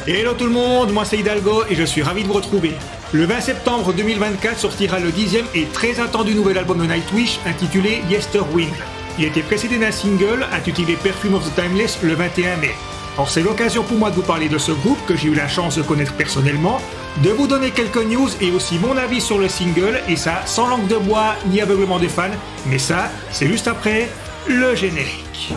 Hello tout le monde, moi c'est Hidalgo et je suis ravi de vous retrouver. Le 20 septembre 2024 sortira le 10e et très attendu nouvel album de Nightwish intitulé Yesterwind. Il a été précédé d'un single intitulé Perfume of the Timeless le 21 mai. Alors c'est l'occasion pour moi de vous parler de ce groupe que j'ai eu la chance de connaître personnellement, de vous donner quelques news et aussi mon avis sur le single, et ça sans langue de bois ni aveuglement des fans, mais ça c'est juste après le générique.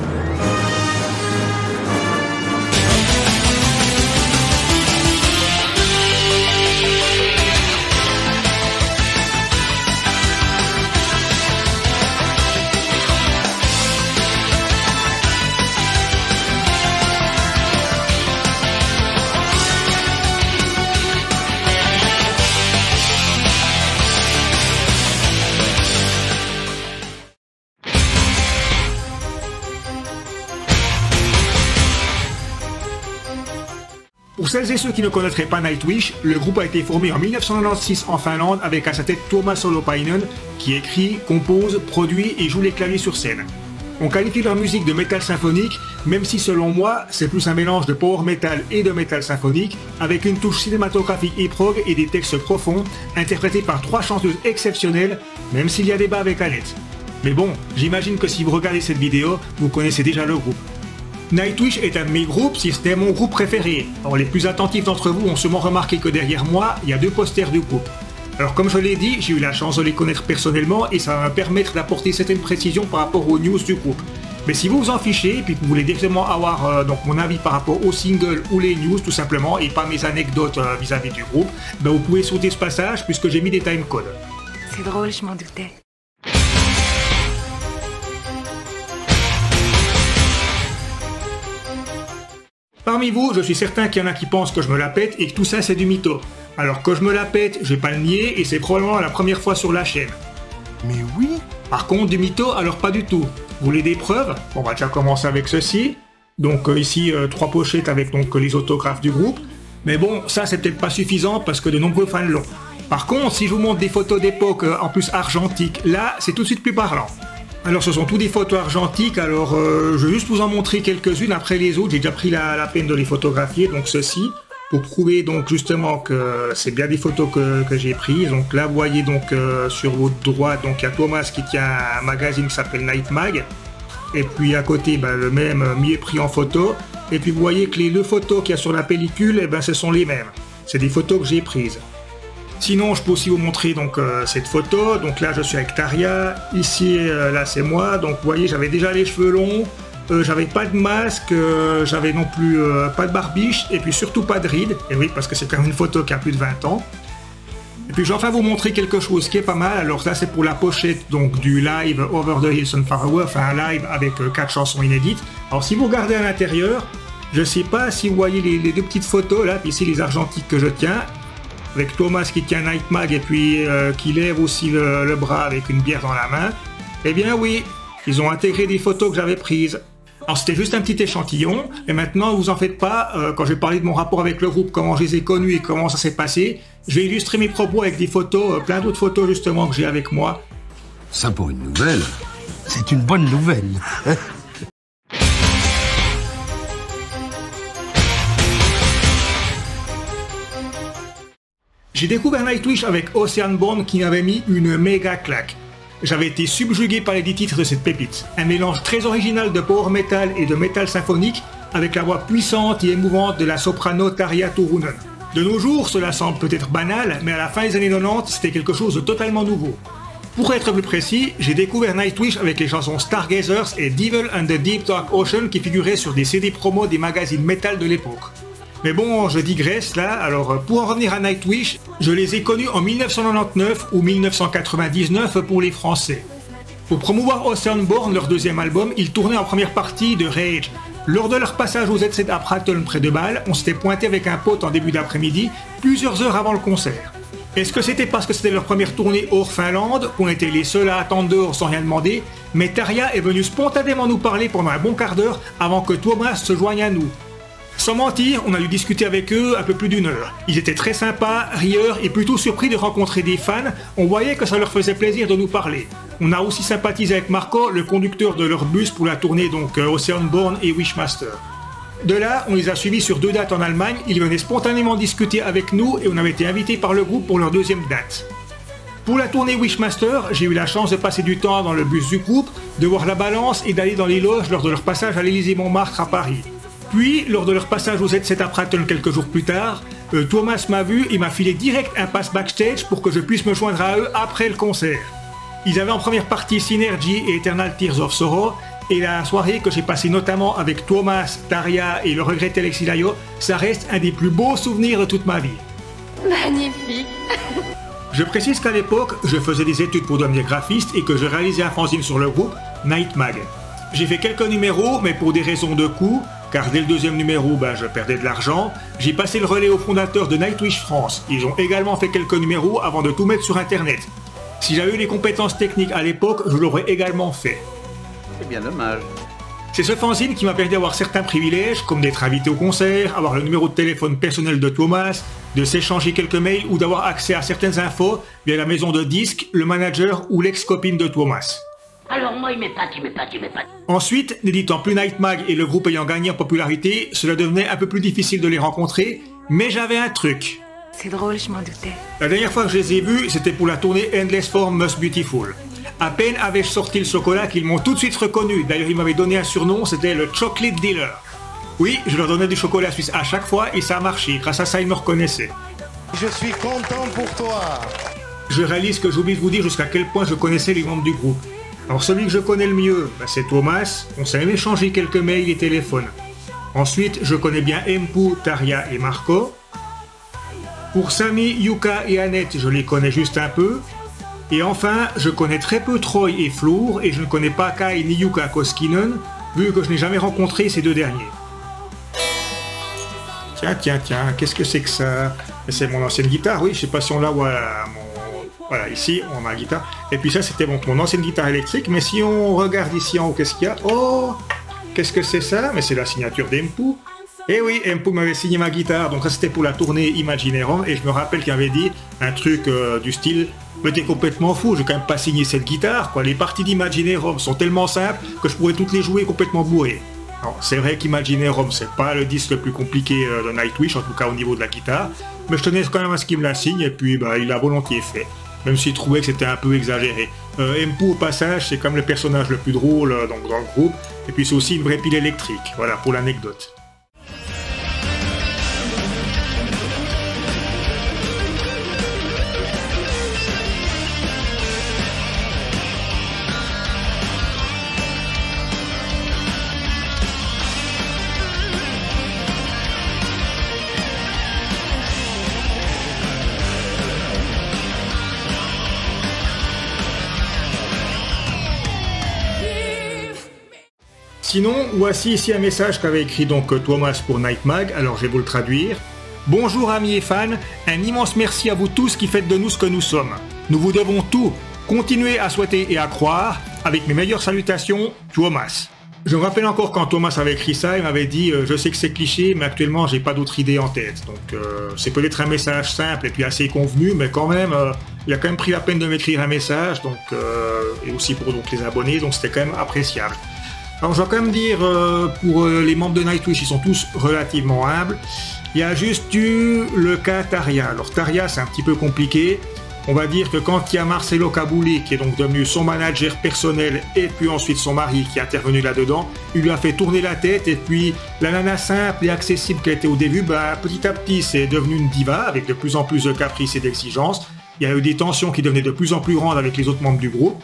Pour celles et ceux qui ne connaîtraient pas Nightwish, le groupe a été formé en 1996 en Finlande avec à sa tête Tuomas Holopainen qui écrit, compose, produit et joue les claviers sur scène. On qualifie leur musique de métal symphonique, même si selon moi, c'est plus un mélange de power metal et de métal symphonique, avec une touche cinématographique et prog et des textes profonds, interprétés par 3 chanteuses exceptionnelles, même s'il y a débat avec Annette. Mais bon, j'imagine que si vous regardez cette vidéo, vous connaissez déjà le groupe. Nightwish est un de mes groupes, si ce n'est mon groupe préféré. Alors les plus attentifs d'entre vous ont sûrement remarqué que derrière moi, il y a 2 posters du groupe. Alors comme je l'ai dit, j'ai eu la chance de les connaître personnellement et ça va me permettre d'apporter certaines précisions par rapport aux news du groupe. Mais si vous vous en fichez et puis que vous voulez directement avoir donc mon avis par rapport au single ou les news tout simplement et pas mes anecdotes vis-à-vis du groupe, ben vous pouvez sauter ce passage puisque j'ai mis des timecodes. C'est drôle, je m'en doutais. Parmi vous, je suis certain qu'il y en a qui pensent que je me la pète et que tout ça c'est du mytho. Alors que je me la pète, je vais pas le nier et c'est probablement la première fois sur la chaîne. Mais oui. Par contre, du mytho, alors pas du tout. Vous voulez des preuves? On va déjà commencer avec ceci. Donc ici, 3 pochettes avec donc les autographes du groupe. Mais bon, ça c'est peut-être pas suffisant parce que de nombreux fans l'ont. Par contre, si je vous montre des photos d'époque en plus argentiques, là c'est tout de suite plus parlant. Alors ce sont tous des photos argentiques, alors je vais juste vous en montrer quelques-unes après les autres, j'ai déjà pris la peine de les photographier, donc ceci, pour prouver donc justement que c'est bien des photos que j'ai prises. Donc là vous voyez donc sur votre droite, donc il y a Thomas qui tient un magazine qui s'appelle Night Mag, et puis à côté le même mieux pris en photo, et puis vous voyez que les 2 photos qu'il y a sur la pellicule, eh ben, ce sont les mêmes, c'est des photos que j'ai prises. Sinon, je peux aussi vous montrer donc cette photo. Donc là, je suis avec Taria. Ici, là, c'est moi. Donc, vous voyez, j'avais déjà les cheveux longs. J'avais pas de masque. J'avais non plus pas de barbiche. Et puis surtout pas de rides. Et oui, parce que c'est quand même une photo qui a plus de 20 ans. Et puis, je vais enfin vous montrer quelque chose qui est pas mal. Alors là, c'est pour la pochette donc du live Over the Hills and Far Away. Enfin, un live avec 4 chansons inédites. Alors, si vous regardez à l'intérieur, je sais pas si vous voyez les 2 petites photos là. Puis ici, les argentiques que je tiens. Avec Thomas qui tient Night Mag et puis qui lève aussi le bras avec une bière dans la main. Eh bien oui, ils ont intégré des photos que j'avais prises. Alors c'était juste un petit échantillon, et maintenant vous en faites pas, quand je vais parler de mon rapport avec le groupe, comment je les ai connus et comment ça s'est passé, je vais illustrer mes propos avec des photos, plein d'autres photos justement que j'ai avec moi. Ça pour une nouvelle. C'est une bonne nouvelle. J'ai découvert Nightwish avec Oceanborn qui m'avait mis une méga claque. J'avais été subjugué par les 10 titres de cette pépite. Un mélange très original de power metal et de metal symphonique avec la voix puissante et émouvante de la soprano Tarja Turunen. De nos jours, cela semble peut-être banal, mais à la fin des années 90, c'était quelque chose de totalement nouveau. Pour être plus précis, j'ai découvert Nightwish avec les chansons Stargazers et Devil and the Deep Dark Ocean qui figuraient sur des CD promo des magazines metal de l'époque. Mais bon, je digresse là, alors pour en revenir à Nightwish, je les ai connus en 1999 ou 1999 pour les Français. Pour promouvoir Oceanborn, leur 2e album, ils tournaient en première partie de Rage. Lors de leur passage au ZZ à Pratteln près de Bâle, on s'était pointé avec un pote en début d'après-midi, plusieurs heures avant le concert. Est-ce que c'était parce que c'était leur première tournée hors Finlande, qu'on était les seuls à attendre dehors sans rien demander, mais Tarja est venu spontanément nous parler pendant un bon quart d'heure avant que Thomas se joigne à nous. Sans mentir, on a dû discuter avec eux un peu plus d'1 heure. Ils étaient très sympas, rieurs et plutôt surpris de rencontrer des fans, on voyait que ça leur faisait plaisir de nous parler. On a aussi sympathisé avec Marco, le conducteur de leur bus pour la tournée donc Oceanborn et Wishmaster. De là, on les a suivis sur 2 dates en Allemagne, ils venaient spontanément discuter avec nous et on avait été invités par le groupe pour leur 2e date. Pour la tournée Wishmaster, j'ai eu la chance de passer du temps dans le bus du groupe, de voir la balance et d'aller dans les loges lors de leur passage à l'Élysée-Montmartre à Paris. Puis, lors de leur passage au Z7 à Prattle quelques jours plus tard, Thomas m'a vu et m'a filé direct un pass backstage pour que je puisse me joindre à eux après le concert. Ils avaient en première partie Synergy et Eternal Tears of Sorrow, et la soirée que j'ai passée notamment avec Thomas, Tarja et le regretté Alexis Layo, ça reste un des plus beaux souvenirs de toute ma vie. Magnifique. Je précise qu'à l'époque, je faisais des études pour devenir graphiste et que je réalisais un fanzine sur le groupe, Night Mag. J'ai fait quelques numéros, mais pour des raisons de coût, car dès le 2e numéro, je perdais de l'argent, j'ai passé le relais aux fondateurs de Nightwish France. Ils ont également fait quelques numéros avant de tout mettre sur internet. Si j'avais eu les compétences techniques à l'époque, je l'aurais également fait. C'est bien dommage. C'est ce fanzine qui m'a permis d'avoir certains privilèges, comme d'être invité au concert, avoir le numéro de téléphone personnel de Thomas, de s'échanger quelques mails ou d'avoir accès à certaines infos via la maison de disques, le manager ou l'ex-copine de Thomas. Alors moi, il m'épate. Ensuite, n'éditant plus Night Mag et le groupe ayant gagné en popularité, cela devenait un peu plus difficile de les rencontrer, mais j'avais un truc. C'est drôle, je m'en doutais. La dernière fois que je les ai vus, c'était pour la tournée Endless Form Most Beautiful. À peine avais-je sorti le chocolat qu'ils m'ont tout de suite reconnu. D'ailleurs, ils m'avaient donné un surnom, c'était le Chocolate Dealer. Oui, je leur donnais du chocolat suisse à chaque fois et ça a marché. Grâce à ça, ils me reconnaissaient. Je suis content pour toi. Je réalise que j'ai oublié de vous dire jusqu'à quel point je connaissais les membres du groupe. Alors celui que je connais le mieux, c'est Thomas. On s'est même échangé quelques mails et téléphones. Ensuite, je connais bien Empu, Tarja et Marco. Pour Sami, Yuka et Annette, je les connais juste un peu. Et enfin, je connais très peu Troy et Flour, et je ne connais pas Kai ni Yuka Koskinen, vu que je n'ai jamais rencontré ces 2 derniers. Tiens, qu'est-ce que c'est que ça? C'est mon ancienne guitare, oui, je sais pas si on l'a, voilà, ici, on a la guitare. Et puis ça, c'était mon ancienne guitare électrique, mais si on regarde ici en haut, qu'est-ce qu'il y a? Oh, qu'est-ce que c'est ça? Mais c'est la signature d'Empu. Eh oui, Empu m'avait signé ma guitare, donc ça c'était pour la tournée Imagineerum, et je me rappelle qu'il avait dit un truc du style « Mais t'es complètement fou, je vais quand même pas signer cette guitare, quoi. Les parties d'Imagineerum sont tellement simples que je pourrais toutes les jouer complètement bourré. » Alors c'est vrai qu'Imagineerum c'est pas le disque le plus compliqué de Nightwish, en tout cas au niveau de la guitare, mais je tenais quand même à ce qu'il me la signe, et puis il l'a volontiers fait, même s'il trouvait que c'était un peu exagéré. Empu au passage, c'est comme le personnage le plus drôle donc, dans le groupe, et puis c'est aussi une vraie pile électrique, voilà pour l'anecdote. Sinon, voici ici un message qu'avait écrit donc Thomas pour Night Mag, alors je vais vous le traduire. Bonjour amis et fans, un immense merci à vous tous qui faites de nous ce que nous sommes. Nous vous devons tout. Continuez à souhaiter et à croire. Avec mes meilleures salutations, Thomas. Je me rappelle encore quand Thomas avait écrit ça, il m'avait dit je sais que c'est cliché, mais actuellement j'ai pas d'autre idée en tête. Donc c'est peut-être un message simple et puis assez convenu, mais quand même, il a quand même pris la peine de m'écrire un message, donc et aussi pour donc, les abonnés, donc c'était quand même appréciable. Alors je dois quand même dire, pour les membres de Nightwish, ils sont tous relativement humbles. Il y a juste eu le cas Tarja. Alors Tarja, c'est un petit peu compliqué. On va dire que quand il y a Marcelo Cabouli, qui est donc devenu son manager personnel, et puis ensuite son mari qui est intervenu là-dedans, il lui a fait tourner la tête, et puis la nana simple et accessible qu'elle était au début, petit à petit, c'est devenu une diva, avec de plus en plus de caprices et d'exigences. Il y a eu des tensions qui devenaient de plus en plus grandes avec les autres membres du groupe.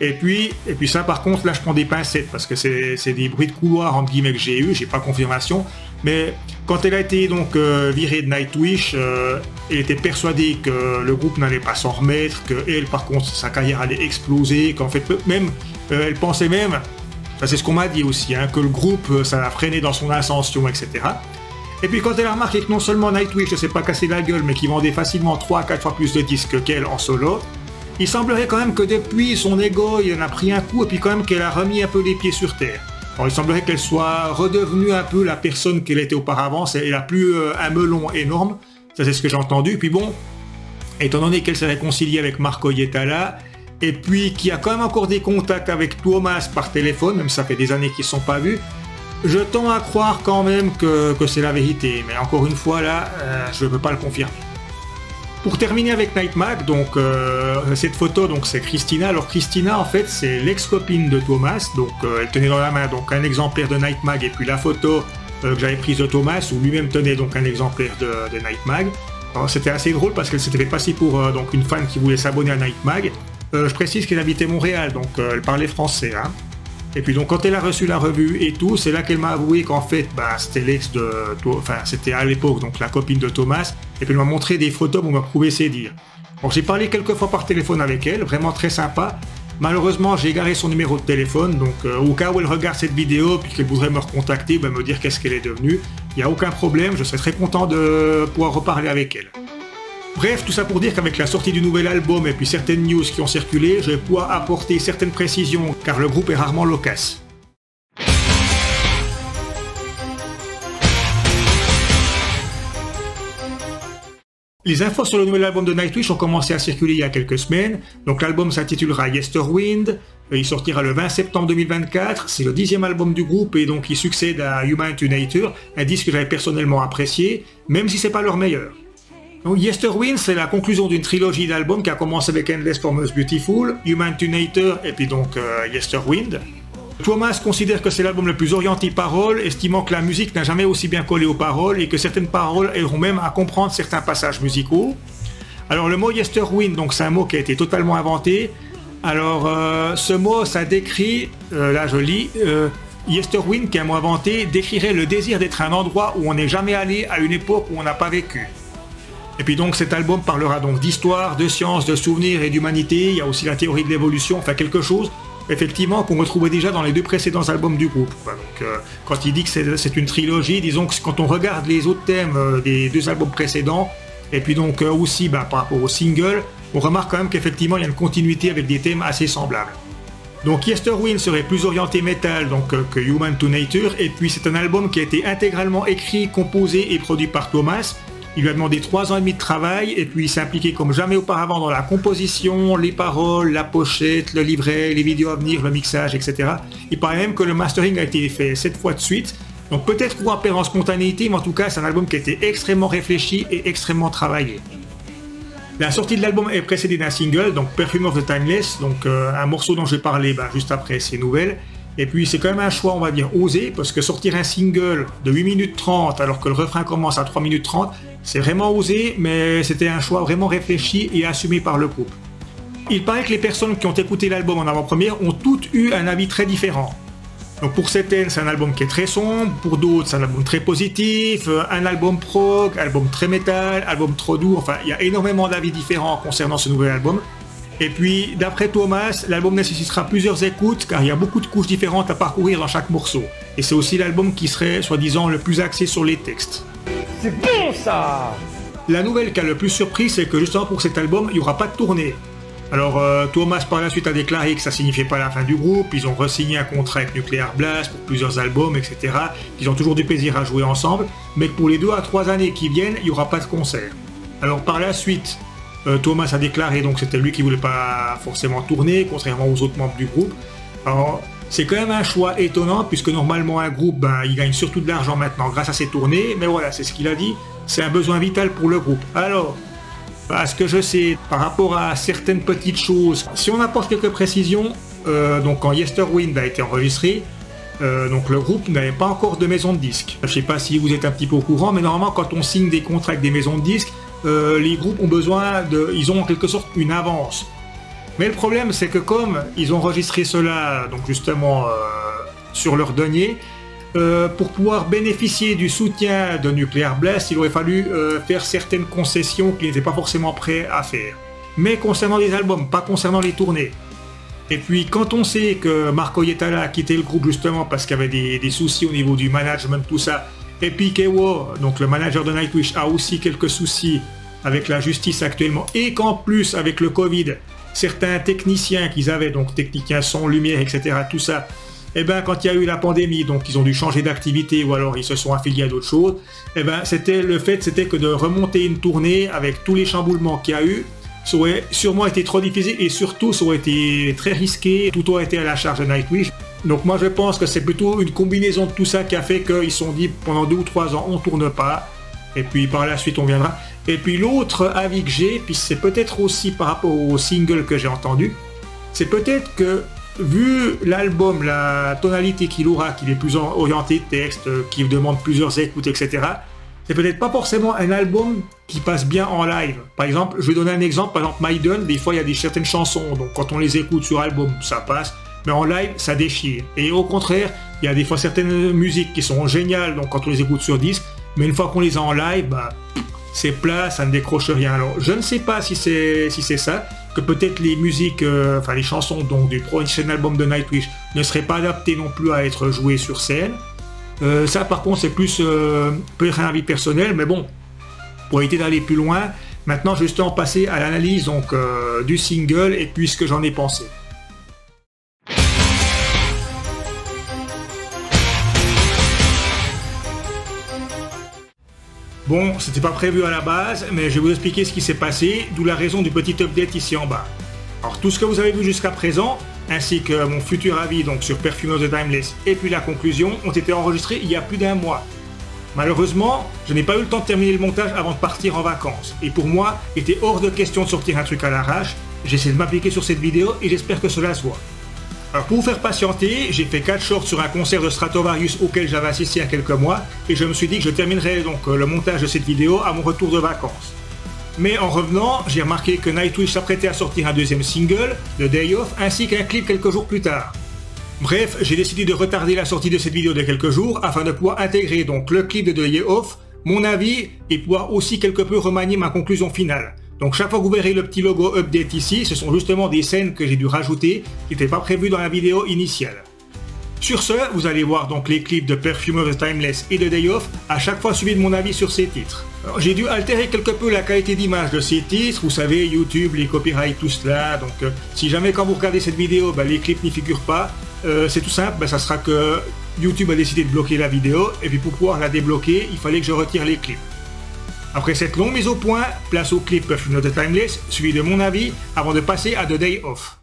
Et puis ça par contre là je prends des pincettes parce que c'est des bruits de couloir entre guillemets que j'ai eu, j'ai pas confirmation, mais quand elle a été donc virée de Nightwish, elle était persuadée que le groupe n'allait pas s'en remettre, que elle par contre sa carrière allait exploser, qu'en fait même elle pensait même, ça c'est ce qu'on m'a dit aussi, que le groupe ça l'a freiné dans son ascension, etc. Et puis quand elle a remarqué que non seulement Nightwish ne s'est pas cassé la gueule mais qu'il vendait facilement 3 à 4 fois plus de disques qu'elle en solo, il semblerait quand même que depuis son ego il en a pris un coup et puis quand même qu'elle a remis un peu les pieds sur terre. Alors il semblerait qu'elle soit redevenue un peu la personne qu'elle était auparavant, elle a plus un melon énorme, ça c'est ce que j'ai entendu. Puis bon, étant donné qu'elle s'est réconciliée avec Marco Hietala, et puis qu'il y a quand même encore des contacts avec Thomas par téléphone, même si ça fait des années qu'ils ne se sont pas vus, Je tends à croire quand même que c'est la vérité, mais encore une fois là, je ne peux pas le confirmer. Pour terminer avec Nightmag, donc cette photo, donc c'est Christina. Alors Christina, en fait, c'est l'ex-copine de Thomas, donc elle tenait dans la main donc un exemplaire de Nightmag et puis la photo que j'avais prise de Thomas, où lui-même tenait donc un exemplaire de Nightmag. Alors c'était assez drôle parce qu'elle s'était fait passer pour donc une fan qui voulait s'abonner à Nightmag. Je précise qu'elle habitait Montréal, donc elle parlait français. Hein. Et puis donc quand elle a reçu la revue et tout, c'est là qu'elle m'a avoué qu'en fait c'était l'ex de... Enfin c'était à l'époque donc la copine de Thomas. Et puis elle m'a montré des photos pour me prouver ses dires. Donc j'ai parlé quelques fois par téléphone avec elle, vraiment très sympa. Malheureusement j'ai égaré son numéro de téléphone, donc au cas où elle regarde cette vidéo puis qu'elle voudrait me recontacter, me dire qu'est-ce qu'elle est devenue, il n'y a aucun problème, je serais très content de pouvoir reparler avec elle. Bref, tout ça pour dire qu'avec la sortie du nouvel album et puis certaines news qui ont circulé, je vais pouvoir apporter certaines précisions car le groupe est rarement loquace. Les infos sur le nouvel album de Nightwish ont commencé à circuler il y a quelques semaines. Donc l'album s'intitulera Yesterwind, il sortira le 20 septembre 2024, c'est le 10e album du groupe et donc il succède à Human to Nature, un disque que j'avais personnellement apprécié, même si c'est pas leur meilleur. Donc Yesterwind, c'est la conclusion d'une trilogie d'albums qui a commencé avec Endless for Most Beautiful, Human to Nature et puis donc Yesterwind. Thomas considère que c'est l'album le plus orienté paroles, estimant que la musique n'a jamais aussi bien collé aux paroles et que certaines paroles aideront même à comprendre certains passages musicaux. Alors le mot Yesterwind, donc c'est un mot qui a été totalement inventé. Alors ce mot, ça décrit, là je lis, Yesterwind, qui est un mot inventé, décrirait le désir d'être à un endroit où on n'est jamais allé à une époque où on n'a pas vécu. Et puis donc cet album parlera donc d'histoire, de science, de souvenirs et d'humanité. Il y a aussi la théorie de l'évolution, enfin quelque chose effectivement qu'on retrouvait déjà dans les deux précédents albums du groupe. Donc quand il dit que c'est une trilogie, disons que quand on regarde les autres thèmes des deux albums précédents, et puis donc aussi par rapport aux singles, on remarque quand même qu'effectivement il y a une continuité avec des thèmes assez semblables. Donc Yesterwind serait plus orienté metal donc, que Human to Nature, et puis c'est un album qui a été intégralement écrit, composé et produit par Thomas. Il lui a demandé 3 ans et demi de travail et puis il s'est impliqué comme jamais auparavant dans la composition, les paroles, la pochette, le livret, les vidéos à venir, le mixage, etc. Il paraît même que le mastering a été fait 7 fois de suite. Donc peut-être qu'on va perdre en spontanéité, mais en tout cas c'est un album qui a été extrêmement réfléchi et extrêmement travaillé. La sortie de l'album est précédée d'un single, donc Perfume of the Timeless, donc un morceau dont je vais parler juste après ces nouvelles. Et puis c'est quand même un choix, on va dire, osé, parce que sortir un single de 8 minutes 30 alors que le refrain commence à 3 minutes 30, c'est vraiment osé, mais c'était un choix vraiment réfléchi et assumé par le groupe. Il paraît que les personnes qui ont écouté l'album en avant-première ont toutes eu un avis très différent. Donc pour certaines, c'est un album qui est très sombre, pour d'autres, c'est un album très positif, un album prog, album très métal, album trop doux, enfin il y a énormément d'avis différents concernant ce nouvel album. Et puis, d'après Thomas, l'album nécessitera plusieurs écoutes car il y a beaucoup de couches différentes à parcourir dans chaque morceau. Et c'est aussi l'album qui serait, soi-disant, le plus axé sur les textes. C'est bon ça! La nouvelle qui a le plus surpris, c'est que justement pour cet album, il n'y aura pas de tournée. Alors Thomas par la suite a déclaré que ça signifiait pas la fin du groupe, ils ont re-signé un contrat avec Nuclear Blast pour plusieurs albums, etc. Ils ont toujours du plaisir à jouer ensemble, mais que pour les 2 à 3 années qui viennent, il n'y aura pas de concert. Alors par la suite, Thomas a déclaré donc c'était lui qui voulait pas forcément tourner, contrairement aux autres membres du groupe. Alors c'est quand même un choix étonnant puisque normalement un groupe il gagne surtout de l'argent maintenant grâce à ses tournées, mais voilà, c'est ce qu'il a dit, c'est un besoin vital pour le groupe. Alors, à ce que je sais, par rapport à certaines petites choses, si on apporte quelques précisions, donc quand Yesterwind a été enregistré, donc le groupe n'avait pas encore de maison de disques. Je sais pas si vous êtes un petit peu au courant, mais normalement quand on signe des contrats avec des maisons de disques, les groupes ont besoin ils ont en quelque sorte une avance. Mais le problème c'est que comme ils ont enregistré cela donc justement sur leur denier, pour pouvoir bénéficier du soutien de Nuclear Blast, il aurait fallu faire certaines concessions qu'ils n'étaient pas forcément prêts à faire. Mais concernant les albums, pas concernant les tournées. Et puis quand on sait que Marco Hietala a quitté le groupe justement parce qu'il y avait des soucis au niveau du management, tout ça, et puis Kewo, donc le manager de Nightwish, a aussi quelques soucis avec la justice actuellement, et qu'en plus avec le Covid, certains techniciens qu'ils avaient, donc techniciens son, lumière, etc., tout ça, et quand il y a eu la pandémie, donc ils ont dû changer d'activité ou alors ils se sont affiliés à d'autres choses, c'était que de remonter une tournée avec tous les chamboulements qu'il y a eu, ça aurait sûrement été trop difficile et surtout ça aurait été très risqué, tout aurait été à la charge de Nightwish. Donc moi je pense que c'est plutôt une combinaison de tout ça qui a fait qu'ils se sont dit pendant 2 ou 3 ans on tourne pas, et puis par la suite on viendra. Et puis l'autre avis que j'ai, puis c'est peut-être aussi par rapport au single que j'ai entendu, c'est peut-être que vu l'album, la tonalité qu'il aura, qu'il est plus orienté texte, qui demande plusieurs écoutes, etc., c'est peut-être pas forcément un album qui passe bien en live. Par exemple, je vais donner un exemple, par exemple Maiden, des fois il y a certaines chansons, donc quand on les écoute sur album, ça passe, mais en live, ça déchire. Et au contraire, il y a des fois certaines musiques qui sont géniales, donc quand on les écoute sur disque, mais une fois qu'on les a en live, bah, c'est plat, ça ne décroche rien. Alors, je ne sais pas si c'est ça, que peut-être les musiques, les chansons donc, du prochain album de Nightwish ne seraient pas adaptées non plus à être jouées sur scène. Ça, par contre, c'est plus peut-être un avis personnel, mais bon, pour éviter d'aller plus loin, maintenant, justement, passer à l'analyse donc du single et puis ce que j'en ai pensé. Bon, c'était pas prévu à la base, mais je vais vous expliquer ce qui s'est passé, d'où la raison du petit update ici en bas. Alors tout ce que vous avez vu jusqu'à présent, ainsi que mon futur avis donc sur Perfume of the Timeless et puis la conclusion, ont été enregistrés il y a plus d'1 mois. Malheureusement, je n'ai pas eu le temps de terminer le montage avant de partir en vacances, et pour moi, il était hors de question de sortir un truc à l'arrache. J'essaie de m'appliquer sur cette vidéo et j'espère que cela se voit. Alors pour vous faire patienter, j'ai fait 4 shorts sur un concert de Stratovarius auquel j'avais assisté il y a quelques mois, et je me suis dit que je terminerais donc le montage de cette vidéo à mon retour de vacances. Mais en revenant, j'ai remarqué que Nightwish s'apprêtait à sortir un deuxième single, The Day Off, ainsi qu'un clip quelques jours plus tard. Bref, j'ai décidé de retarder la sortie de cette vidéo de quelques jours afin de pouvoir intégrer donc le clip de The Day Off, mon avis, et pouvoir aussi quelque peu remanier ma conclusion finale. Donc chaque fois que vous verrez le petit logo update ici, ce sont justement des scènes que j'ai dû rajouter, qui n'étaient pas prévues dans la vidéo initiale. Sur ce, vous allez voir donc les clips de Perfume of the Timeless et de Day Off, à chaque fois suivi de mon avis sur ces titres. J'ai dû altérer quelque peu la qualité d'image de ces titres, vous savez, YouTube, les copyrights, tout cela, donc si jamais quand vous regardez cette vidéo, les clips n'y figurent pas, c'est tout simple, ça sera que YouTube a décidé de bloquer la vidéo, et puis pour pouvoir la débloquer, il fallait que je retire les clips. Après cette longue mise au point, place au clip Perfume of the Timeless, suivi de mon avis, avant de passer à The Day Off.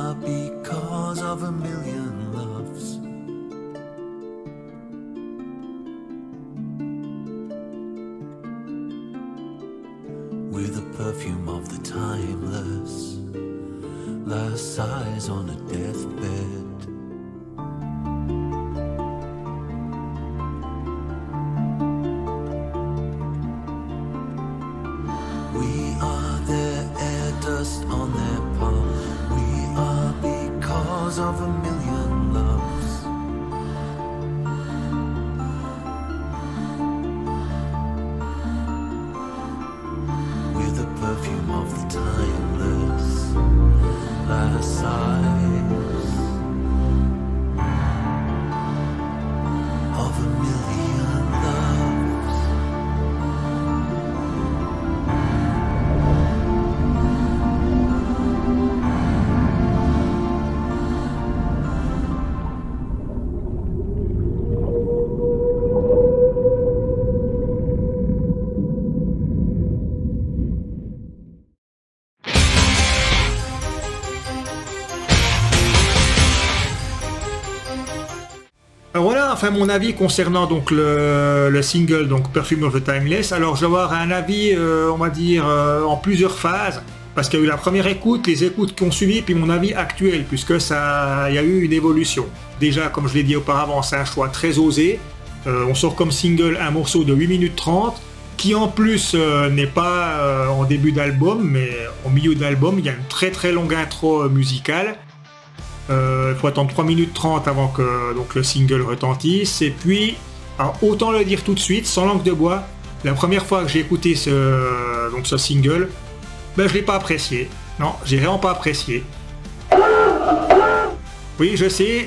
are because of a million loves. With the perfume of the timeless, last sighs on a deathbed. We are their air dust on their palm. We are because of a million loves. With the perfume of the timeless, last sighs of a million loves. Voilà, enfin mon avis concernant donc le single, donc Perfume of the Timeless. Alors je vais avoir un avis, on va dire, en plusieurs phases, parce qu'il y a eu la première écoute, les écoutes qui ont suivi, puis mon avis actuel, puisque il y a eu une évolution. Déjà, comme je l'ai dit auparavant, c'est un choix très osé. On sort comme single un morceau de 8 minutes 30, qui en plus n'est pas en début d'album, mais au milieu d'album. Il y a une très très longue intro musicale. Il faut attendre 3 minutes 30 avant que donc, le single retentisse. Et puis, alors, autant le dire tout de suite, sans langue de bois, la première fois que j'ai écouté ce single, ben, je l'ai pas apprécié. Non, j'ai vraiment pas apprécié. Oui, je sais,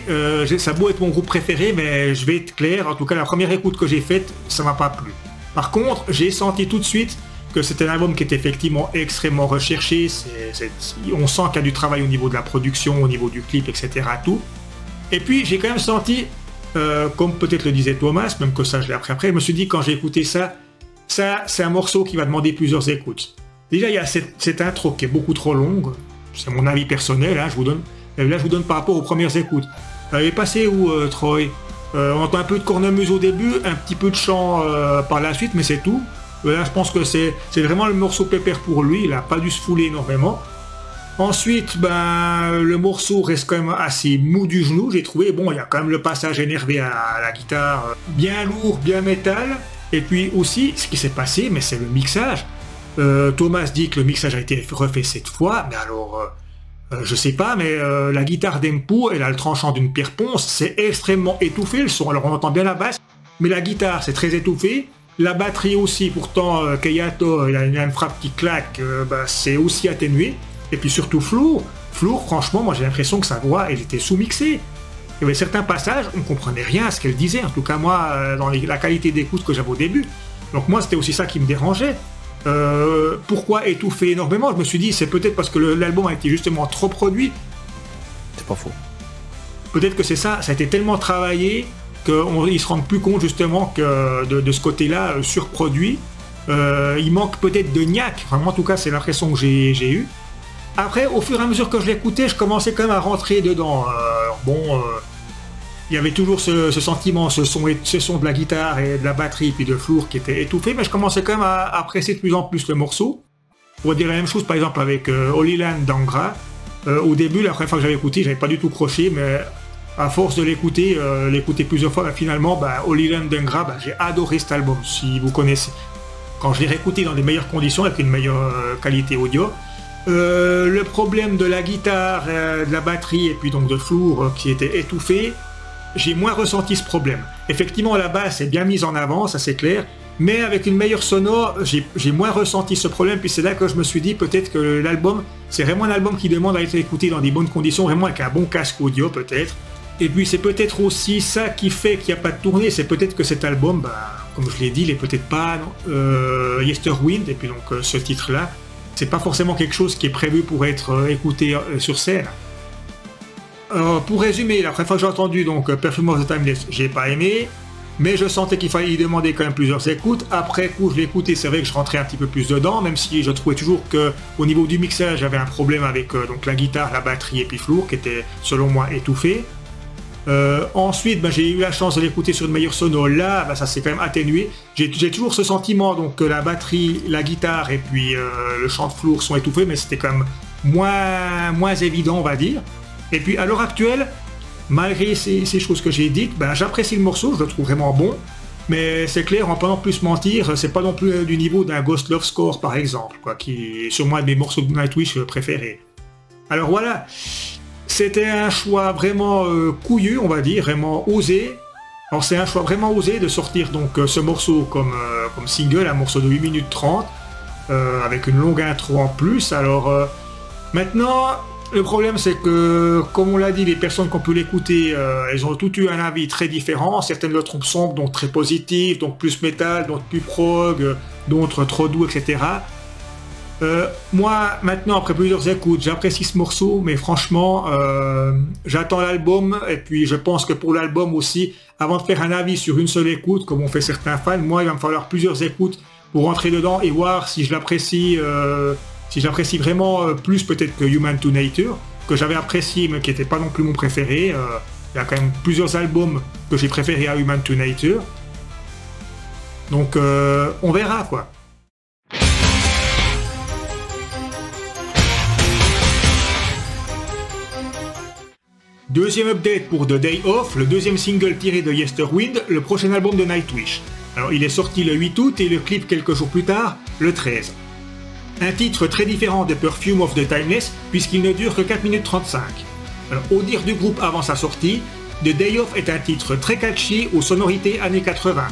ça a beau être mon groupe préféré, mais je vais être clair, en tout cas la première écoute que j'ai faite, ça m'a pas plu. Par contre, j'ai senti tout de suite que c'était un album qui était effectivement extrêmement recherché. On sent qu'il y a du travail au niveau de la production, au niveau du clip, etc. Tout. Et puis j'ai quand même senti, comme peut-être le disait Thomas, même que ça je l'ai appris après, je me suis dit quand j'ai écouté ça c'est un morceau qui va demander plusieurs écoutes. Déjà il y a cette intro qui est beaucoup trop longue, c'est mon avis personnel, hein, je vous donne par rapport aux premières écoutes. Elle est passée où Troy? On entend un peu de cornemuse au début, un petit peu de chant par la suite, mais c'est tout. Là, je pense que c'est vraiment le morceau pépère pour lui, il n'a pas dû se fouler énormément. Ensuite, le morceau reste quand même assez mou du genou, j'ai trouvé. Bon, il y a quand même le passage énervé à la guitare, bien lourd, bien métal. Et puis aussi, ce qui s'est passé, mais c'est le mixage. Thomas dit que le mixage a été refait 7 fois, mais alors, je sais pas, mais la guitare d'Empu, elle a le tranchant d'une pierre ponce, c'est extrêmement étouffé le son. Alors on entend bien la basse, mais la guitare, c'est très étouffé. La batterie aussi, pourtant, Kayato, il a une frappe qui claque, c'est aussi atténué. Et puis surtout Flour, franchement, moi j'ai l'impression que sa voix, elle était sous-mixée. Il y avait certains passages, on ne comprenait rien à ce qu'elle disait, en tout cas moi, dans la qualité d'écoute que j'avais au début. Donc moi, c'était aussi ça qui me dérangeait. Pourquoi étouffer énormément? Je me suis dit, c'est peut-être parce que l'album a été justement trop produit. C'est pas faux. Peut-être que c'est ça a été tellement travaillé qu'ils se rendent plus compte justement que de ce côté-là surproduit. Il manque peut-être de niaque, enfin, moi en tout cas c'est l'impression que j'ai eue. Après, au fur et à mesure que je l'écoutais, je commençais quand même à rentrer dedans. Il y avait toujours ce sentiment, ce son de la guitare et de la batterie puis de Flour qui était étouffé, mais je commençais quand même à apprécier de plus en plus le morceau. On va dire la même chose par exemple avec Holy Land d'Angra. Au début, la première fois que j'avais écouté, j'avais pas du tout croché, mais à force de l'écouter plusieurs fois, finalement, Holy Land d'Angra, j'ai adoré cet album, si vous connaissez. Quand je l'ai réécouté dans des meilleures conditions, avec une meilleure qualité audio, le problème de la guitare, de la batterie et puis donc de Flour qui était étouffé, j'ai moins ressenti ce problème. Effectivement, la basse est bien mise en avant, ça c'est clair, mais avec une meilleure sonore, j'ai moins ressenti ce problème, puis c'est là que je me suis dit peut-être que l'album, c'est vraiment un album qui demande à être écouté dans des bonnes conditions, vraiment avec un bon casque audio peut-être. Et puis c'est peut-être aussi ça qui fait qu'il n'y a pas de tournée, c'est peut-être que cet album, comme je l'ai dit, il n'est peut-être pas Yesterwind, et puis donc ce titre-là, c'est pas forcément quelque chose qui est prévu pour être écouté sur scène. Pour résumer, la première fois que j'ai entendu donc Perfume of the Timeless, j'ai pas aimé, mais je sentais qu'il fallait y demander quand même plusieurs écoutes. Après coup, je l'ai écouté, c'est vrai que je rentrais un petit peu plus dedans, même si je trouvais toujours qu'au niveau du mixage, j'avais un problème avec donc la guitare, la batterie et puis Floor, qui était selon moi étouffé. Ensuite, j'ai eu la chance de l'écouter sur une meilleure sono. Là, ça s'est quand même atténué. J'ai toujours ce sentiment donc, que la batterie, la guitare et puis le chant de Floor sont étouffés, mais c'était quand même moins évident, on va dire. Et puis à l'heure actuelle, malgré ces choses que j'ai dites, j'apprécie le morceau, je le trouve vraiment bon. Mais c'est clair, en pas non plus mentir, c'est pas non plus du niveau d'un Ghost Love Score par exemple, quoi, qui est sûrement un de mes morceaux de Nightwish préférés. Alors voilà, c'était un choix vraiment couillu, on va dire, vraiment osé. Alors c'est un choix vraiment osé de sortir donc ce morceau comme single, un morceau de 8 minutes 30, avec une longue intro en plus. Alors maintenant, le problème c'est que, comme on l'a dit, les personnes qui ont pu l'écouter, elles ont toutes eu un avis très différent. Certaines le trouvent sombre, donc très positif, donc plus métal, donc plus prog, d'autres trop doux, etc. Moi, maintenant, après plusieurs écoutes, j'apprécie ce morceau, mais franchement, j'attends l'album, et puis je pense que pour l'album aussi, avant de faire un avis sur une seule écoute, comme on fait certains fans, moi, il va me falloir plusieurs écoutes pour rentrer dedans et voir si je l'apprécie vraiment plus peut-être que Human to Nature, que j'avais apprécié, mais qui n'était pas non plus mon préféré. Il y a quand même plusieurs albums que j'ai préférés à Human to Nature. Donc, on verra, quoi. Deuxième update pour The Day Off, le deuxième single tiré de Yesterwind, le prochain album de Nightwish. Alors il est sorti le 8 août et le clip quelques jours plus tard, le 13. Un titre très différent de Perfume of the Timeless puisqu'il ne dure que 4 minutes 35. Alors au dire du groupe avant sa sortie, The Day Off est un titre très catchy aux sonorités années 80.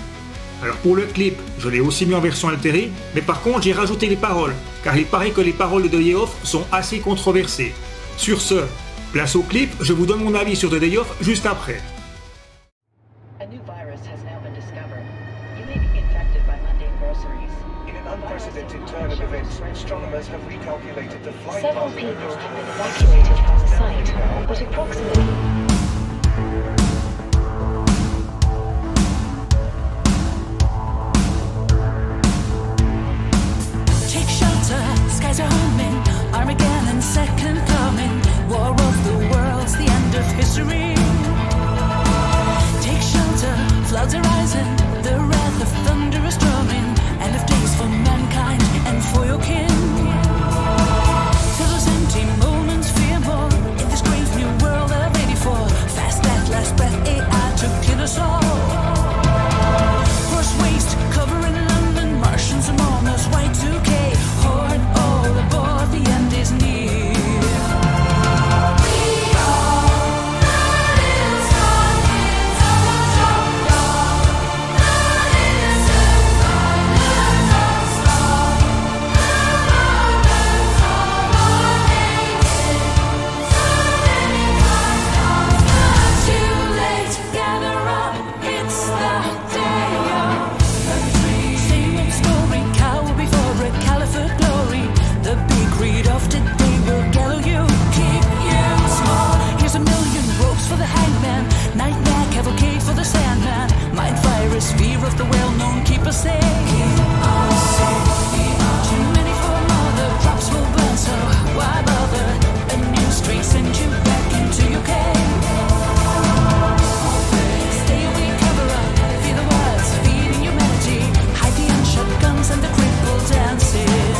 Alors pour le clip, je l'ai aussi mis en version altérée, mais par contre j'ai rajouté les paroles, car il paraît que les paroles de The Day Off sont assez controversées. Sur ce, place au clip, je vous donne mon avis sur The Day Off juste après. A new virus has now been discovered. You may be infected by mundane groceries. In an unprecedented turn of events, astronomers have recalculated the flight path. Several people have been evacuated from the site, but approximately... Skies are humming, Armageddon second coming, War of the Worlds, the end of history. Take shelter, floods are rising, the wrath of thunder is drumming, end of days for mankind and for your kin. To those empty moments, fear more, in this grave new world of 84, fast that last breath, AI to kill us all. Horse waste, covering London, Martians among us, Y2K, horde all aboard, the end is near. Fear of the well-known, keep us safe. Too many for more, the crops will burn, so why bother? A new street send you back into your cave. Stay away, cover up, fear the words, feeding humanity. Hide the unshot guns and the crippled dances.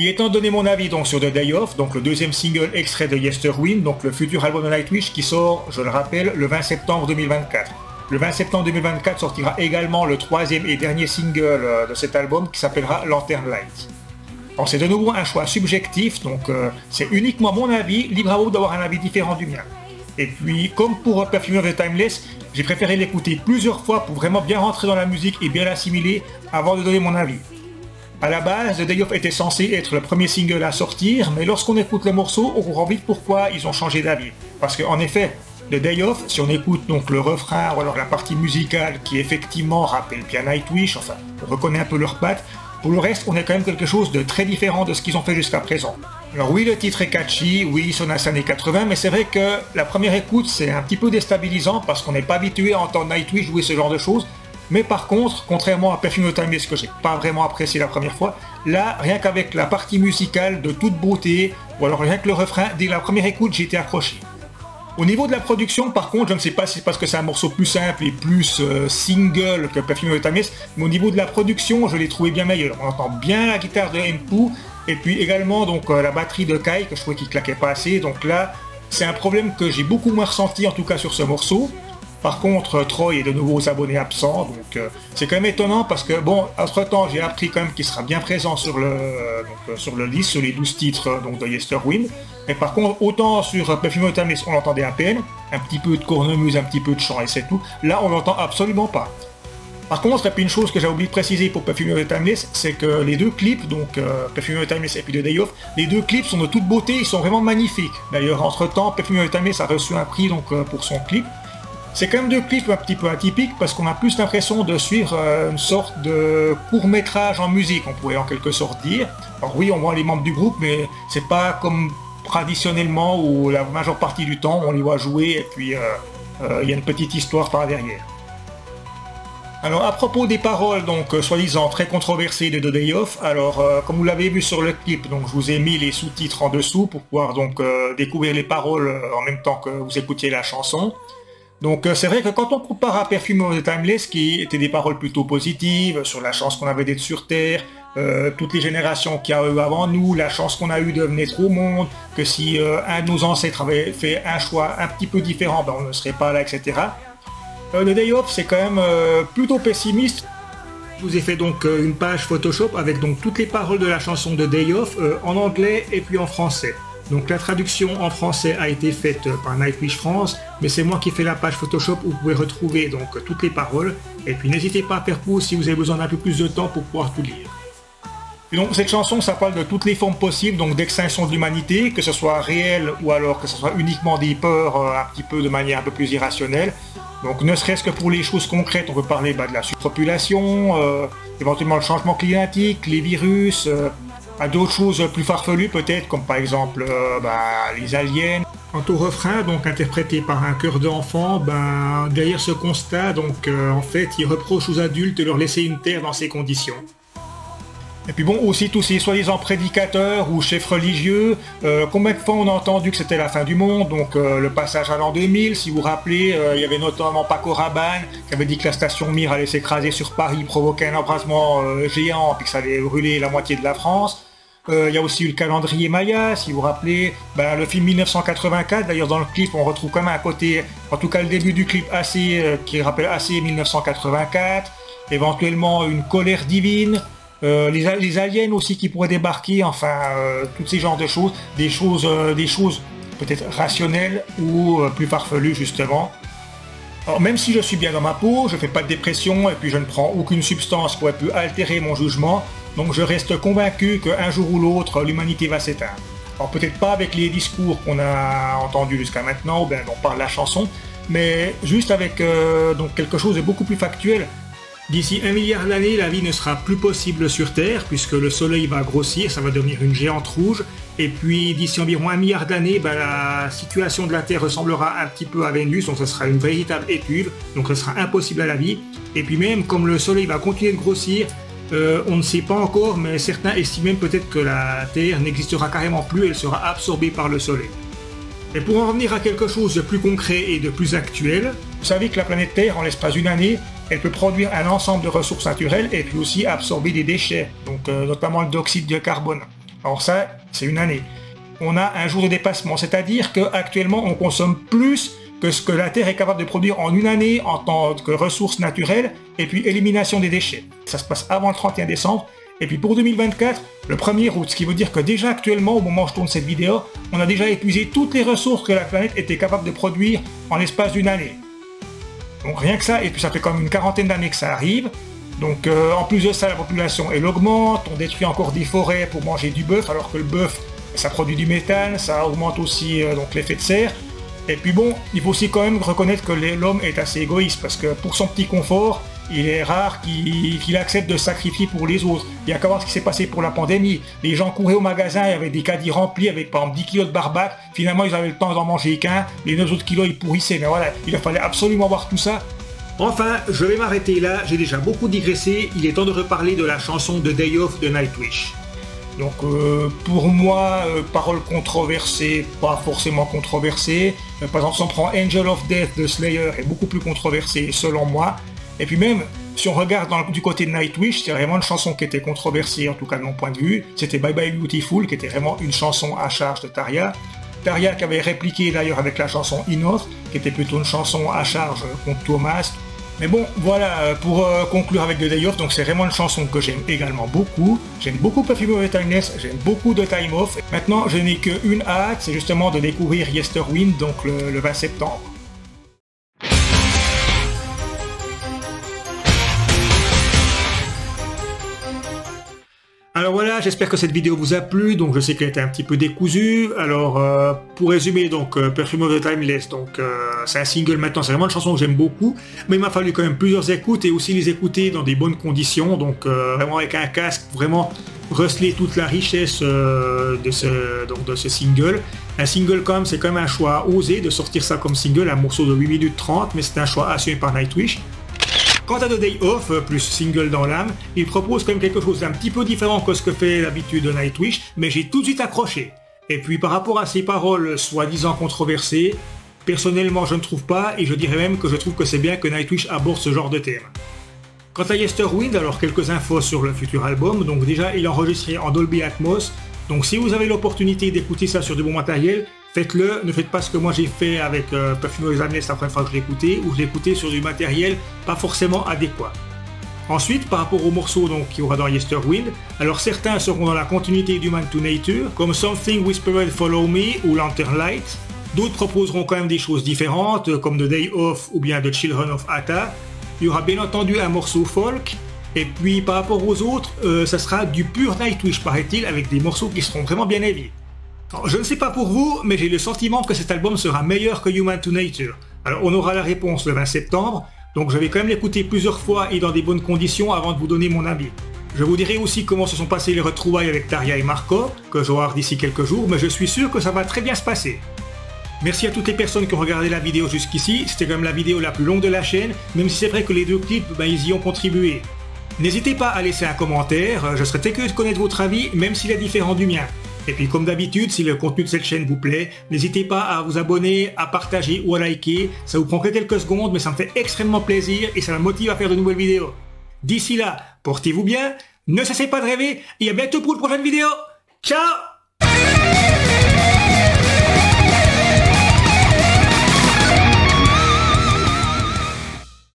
Il est temps de donner mon avis donc sur The Day Off, donc le deuxième single extrait de Yesterwind, donc le futur album de Nightwish qui sort, je le rappelle, le 20 septembre 2024. Le 20 septembre 2024 sortira également le troisième et dernier single de cet album qui s'appellera Lantern Light. Alors c'est de nouveau un choix subjectif, donc c'est uniquement mon avis, libre à vous d'avoir un avis différent du mien. Et puis, comme pour Perfume of the Timeless, j'ai préféré l'écouter plusieurs fois pour vraiment bien rentrer dans la musique et bien l'assimiler avant de donner mon avis. A la base, The Day Off était censé être le premier single à sortir, mais lorsqu'on écoute le morceau, on comprend vite pourquoi ils ont changé d'avis. Parce qu'en effet, The Day Off, si on écoute donc le refrain ou alors la partie musicale qui effectivement rappelle bien Nightwish, enfin, on reconnaît un peu leurs pattes, pour le reste, on est quand même quelque chose de très différent de ce qu'ils ont fait jusqu'à présent. Alors oui, le titre est catchy, oui, il sonne à années 80, mais c'est vrai que la première écoute, c'est un petit peu déstabilisant parce qu'on n'est pas habitué à entendre Nightwish jouer ce genre de choses. Mais par contre, contrairement à Perfume of the Timeless que j'ai pas vraiment apprécié la première fois, là, rien qu'avec la partie musicale de toute beauté, ou alors rien que le refrain, dès la première écoute, j'ai été accroché. Au niveau de la production, par contre, je ne sais pas si c'est parce que c'est un morceau plus simple et plus single que Perfume of the Timeless, mais au niveau de la production, je l'ai trouvé bien meilleur. On entend bien la guitare de Empu, et puis également donc la batterie de Kai, que je trouvais qu'il claquait pas assez, donc là, c'est un problème que j'ai beaucoup moins ressenti, en tout cas sur ce morceau. Par contre, Troy est de nouveau aux abonnés absents, donc c'est quand même étonnant parce que, bon, entre-temps, j'ai appris quand même qu'il sera bien présent sur le list, sur les 12 titres donc, de Yesterwind. Mais par contre, autant sur Perfume of the Timeless, on l'entendait à peine, un petit peu de cornemuse, un petit peu de chant et c'est tout. Là, on l'entend absolument pas. Par contre, il y a une chose que j'ai oublié de préciser pour Perfume of the Timeless, c'est que les deux clips, donc Perfume of the Timeless et puis The Day Off, les deux clips sont de toute beauté, ils sont vraiment magnifiques. D'ailleurs, entre-temps, Perfume of the Timeless a reçu un prix donc, pour son clip. C'est quand même deux clips un petit peu atypiques parce qu'on a plus l'impression de suivre une sorte de court-métrage en musique, on pourrait en quelque sorte dire. Alors oui, on voit les membres du groupe, mais c'est pas comme traditionnellement où la majeure partie du temps on les voit jouer et puis il y a une petite histoire par derrière. Alors à propos des paroles, donc soi-disant très controversées de The Day Off, alors comme vous l'avez vu sur le clip, donc je vous ai mis les sous-titres en dessous pour pouvoir donc découvrir les paroles en même temps que vous écoutiez la chanson. Donc c'est vrai que quand on compare à Perfume of the Timeless, qui étaient des paroles plutôt positives, sur la chance qu'on avait d'être sur Terre, toutes les générations qu'il y a eu avant nous, la chance qu'on a eu de naître au monde, que si un de nos ancêtres avait fait un choix un petit peu différent, ben on ne serait pas là, etc. The Day Off, c'est quand même plutôt pessimiste. Je vous ai fait donc une page Photoshop avec donc toutes les paroles de la chanson de Day Off en anglais et puis en français. Donc la traduction en français a été faite par Nightwish France, mais c'est moi qui fais la page Photoshop où vous pouvez retrouver donc toutes les paroles. Et puis n'hésitez pas à faire pause si vous avez besoin d'un peu plus de temps pour pouvoir tout lire. Et donc cette chanson, ça parle de toutes les formes possibles donc d'extinction de l'humanité, que ce soit réel ou alors que ce soit uniquement des peurs un petit peu de manière un peu plus irrationnelle. Donc ne serait-ce que pour les choses concrètes, on peut parler de la surpopulation, éventuellement le changement climatique, les virus, à d'autres choses plus farfelues peut-être, comme par exemple les aliens. Quant au refrain, donc interprété par un chœur d'enfant, derrière ce constat, donc en fait, il reproche aux adultes de leur laisser une terre dans ces conditions. Et puis bon, aussi tous ces soi-disant prédicateurs ou chefs religieux, combien de fois on a entendu que c'était la fin du monde, donc le passage à l'an 2000, si vous vous rappelez, il y avait notamment Paco Rabanne qui avait dit que la station Mir allait s'écraser sur Paris, provoquer un embrasement géant, puis que ça allait brûler la moitié de la France. Il y a aussi eu le calendrier Maya, si vous vous rappelez, le film 1984, d'ailleurs dans le clip on retrouve quand même un côté, en tout cas le début du clip qui rappelle assez 1984, éventuellement une colère divine, les aliens aussi qui pourraient débarquer, enfin tous ces genres de choses, des choses peut-être rationnelles ou plus farfelues justement. Alors même si je suis bien dans ma peau, je fais pas de dépression et puis je ne prends aucune substance pour plus altérer mon jugement, donc je reste convaincu qu'un jour ou l'autre l'humanité va s'éteindre. Alors peut-être pas avec les discours qu'on a entendus jusqu'à maintenant, ou bien dont parle la chanson, mais juste avec donc quelque chose de beaucoup plus factuel. D'ici 1 milliard d'années, la vie ne sera plus possible sur Terre, puisque le Soleil va grossir, ça va devenir une géante rouge. Et puis d'ici environ 1 milliard d'années, la situation de la Terre ressemblera un petit peu à Vénus, donc ce sera une véritable étuve, donc ce sera impossible à la vie. Et puis même, comme le Soleil va continuer de grossir, on ne sait pas encore, mais certains estiment même peut-être que la Terre n'existera carrément plus, elle sera absorbée par le Soleil. Et pour en revenir à quelque chose de plus concret et de plus actuel, vous savez que la planète Terre, en l'espace d'une année, elle peut produire un ensemble de ressources naturelles et puis aussi absorber des déchets, donc notamment le dioxyde de carbone. Alors ça, c'est une année. On a un jour de dépassement, c'est-à-dire qu'actuellement, on consomme plus que ce que la Terre est capable de produire en une année en tant que ressource naturelle, et puis élimination des déchets. Ça se passe avant le 31 décembre. Et puis pour 2024, le 1er août, ce qui veut dire que déjà actuellement, au moment où je tourne cette vidéo, on a déjà épuisé toutes les ressources que la planète était capable de produire en l'espace d'une année. Donc rien que ça, et puis ça fait comme une quarantaine d'années que ça arrive. Donc en plus de ça, la population elle augmente, on détruit encore des forêts pour manger du bœuf, alors que le bœuf, ça produit du méthane, ça augmente aussi donc l'effet de serre. Et puis bon, il faut aussi quand même reconnaître que l'homme est assez égoïste, parce que pour son petit confort, il est rare qu'il accepte de sacrifier pour les autres. Il y a qu'à voir ce qui s'est passé pour la pandémie. Les gens couraient au magasin, il y avait des caddies remplis avec par exemple 10 kilos de barbac. Finalement, ils avaient le temps d'en manger qu'un. Les 9 autres kilos, ils pourrissaient. Mais voilà, il fallait absolument voir tout ça. Enfin, je vais m'arrêter là. J'ai déjà beaucoup digressé. Il est temps de reparler de la chanson de Day Off de Nightwish. Donc pour moi, paroles controversées, pas forcément controversées. Par exemple, si on prend Angel of Death de Slayer, est beaucoup plus controversée selon moi. Et puis même, si on regarde du côté de Nightwish, c'est vraiment une chanson qui était controversée, en tout cas de mon point de vue. C'était Bye Bye Beautiful, qui était vraiment une chanson à charge de Tarja. Tarja qui avait répliqué d'ailleurs avec la chanson Inoth, qui était plutôt une chanson à charge contre Thomas. Mais bon, voilà, pour conclure avec The Day Off, donc c'est vraiment une chanson que j'aime également beaucoup. J'aime beaucoup Perfume of Timeless, j'aime beaucoup The Time Off. Maintenant, je n'ai qu'une hâte, c'est justement de découvrir Yesterwind, donc le 20 septembre. Alors voilà, j'espère que cette vidéo vous a plu, donc je sais qu'elle était un petit peu décousue. Alors pour résumer, donc Perfume of the Timeless, donc c'est un single maintenant, c'est vraiment une chanson que j'aime beaucoup, mais il m'a fallu quand même plusieurs écoutes et aussi les écouter dans des bonnes conditions, donc vraiment avec un casque, vraiment receler toute la richesse de ce single. Un single quand même, c'est quand même un choix osé de sortir ça comme single, un morceau de 8 minutes 30, mais c'est un choix assumé par Nightwish. Quant à The Day Off, plus single dans l'âme, il propose quand même quelque chose d'un petit peu différent que ce que fait d'habitude de Nightwish, mais j'ai tout de suite accroché. Et puis par rapport à ses paroles soi-disant controversées, personnellement je ne trouve pas, et je dirais même que je trouve que c'est bien que Nightwish aborde ce genre de thème. Quant à Yesterwind, alors quelques infos sur le futur album, donc déjà il est enregistré en Dolby Atmos, donc si vous avez l'opportunité d'écouter ça sur du bon matériel, faites-le, ne faites pas ce que moi j'ai fait avec Perfume of the Timeless la première fois que je l'ai écouté, ou je l'ai écouté sur du matériel pas forcément adéquat. Ensuite, par rapport aux morceaux qu'il y aura dans Yesterwind, alors certains seront dans la continuité d'Human to Nature, comme Something Whispered Follow Me ou Lantern Light. D'autres proposeront quand même des choses différentes, comme The Day Off ou bien The Children of Ata. Il y aura bien entendu un morceau folk, et puis par rapport aux autres, ça sera du pur Nightwish paraît-il, avec des morceaux qui seront vraiment bien heavy. Alors, je ne sais pas pour vous, mais j'ai le sentiment que cet album sera meilleur que Human to Nature. Alors on aura la réponse le 20 septembre, donc je vais quand même l'écouter plusieurs fois et dans des bonnes conditions avant de vous donner mon avis. Je vous dirai aussi comment se sont passées les retrouvailles avec Tarja et Marco, que je vais voir d'ici quelques jours, mais je suis sûr que ça va très bien se passer. Merci à toutes les personnes qui ont regardé la vidéo jusqu'ici, c'était quand même la vidéo la plus longue de la chaîne, même si c'est vrai que les deux clips, ils y ont contribué. N'hésitez pas à laisser un commentaire, je serais très curieux de connaître votre avis, même s'il est différent du mien. Et puis comme d'habitude, si le contenu de cette chaîne vous plaît, n'hésitez pas à vous abonner, à partager ou à liker. Ça vous prend que quelques secondes, mais ça me fait extrêmement plaisir et ça me motive à faire de nouvelles vidéos. D'ici là, portez-vous bien, ne cessez pas de rêver et à bientôt pour une prochaine vidéo. Ciao!